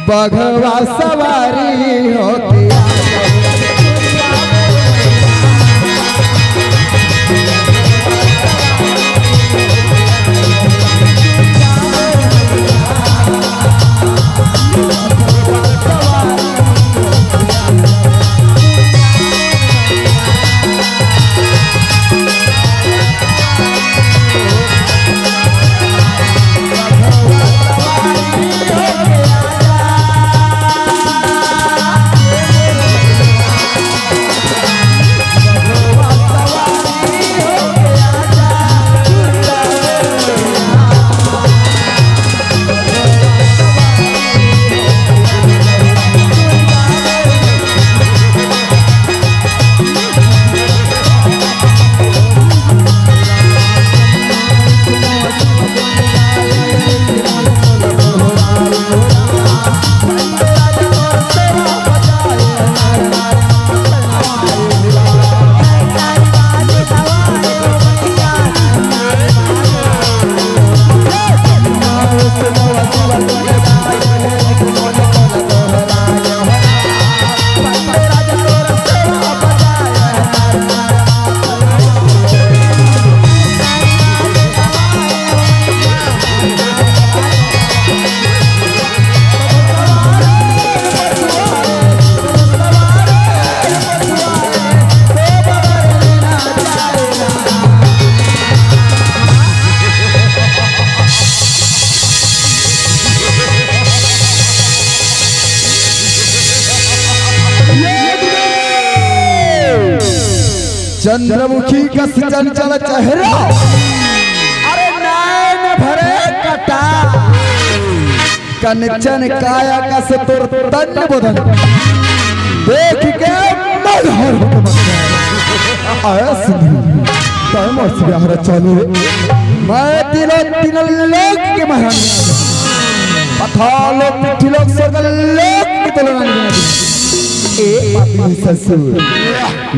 बघवा सवारी होके चंद्रमुखी कस चंचल चेहरा अरे नैन भरे कटा कंचन काया कस तुर तन बदन देख के मधुर आया सिंधु टाइम और बिहार चालू मैं तीनों लोक के महारानी पथालोक पिठिलोक स्वर्ग लोक की तुलना ससुर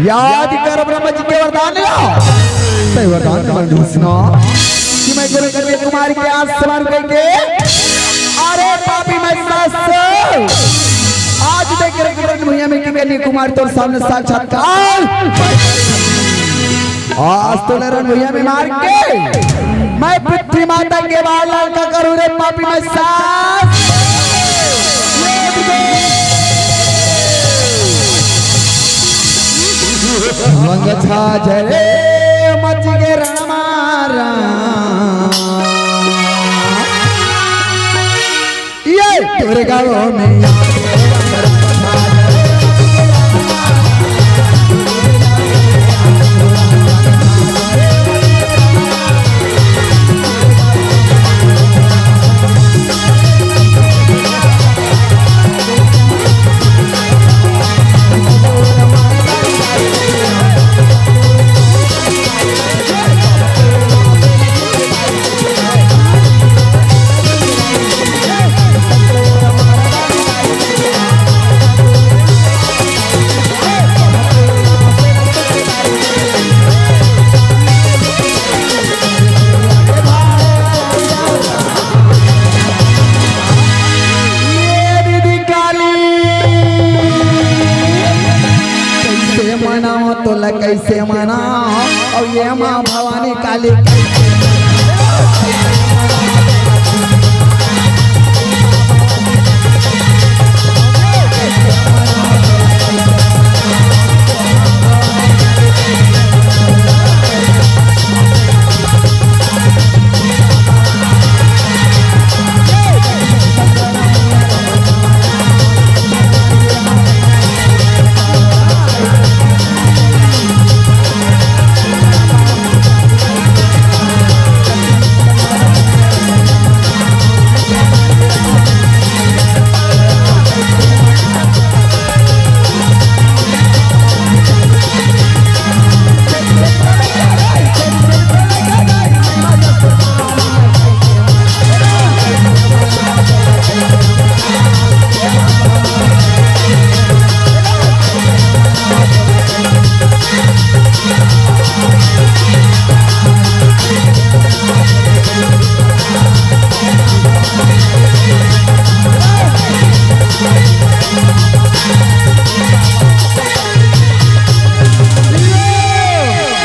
याद कर ब्रह्म जी के वरदान ला वरदान सुना कि मैं गुरु कन्या कुमारी के आसमान करके अरे पापी मैं सास आज देख रहे भैया में कि कन्या कुमारी तो सामने साक्षात्कार आज तो रण भैया में मार के मैं पृथ्वी माता के बाल लाल का करूं रे पापी मैं सास मंगछा जरे मच गे रण मारा ये तेरे गाँव में कैसे मना और ये माँ भवानी काली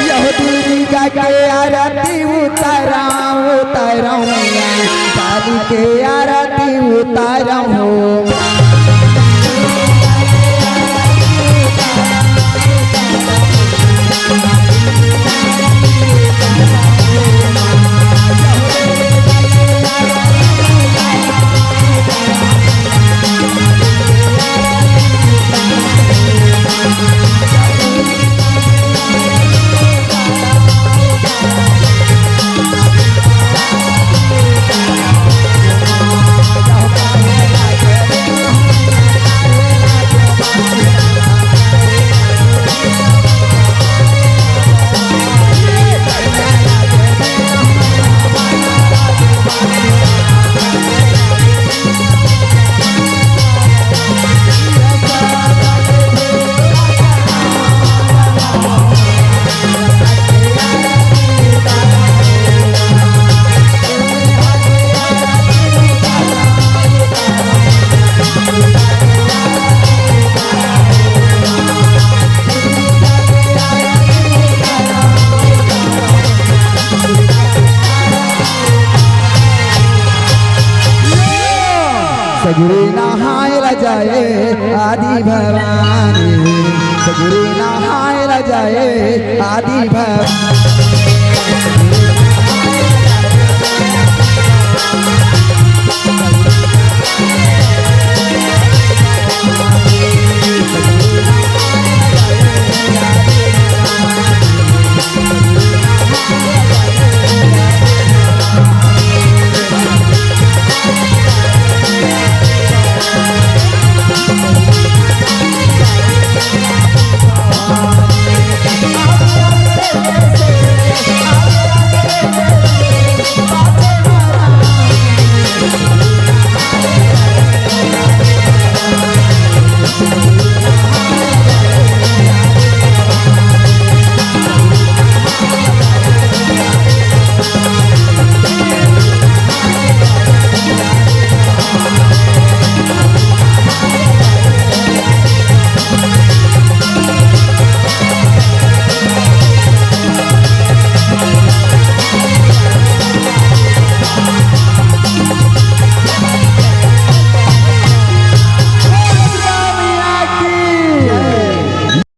यह दुर्गा के आरती उताराऊं उताराऊं काली के आरती उताराऊं सगुरे नहाय जाए आदि भवानी सगुरे नहाय जाए आदि भवानी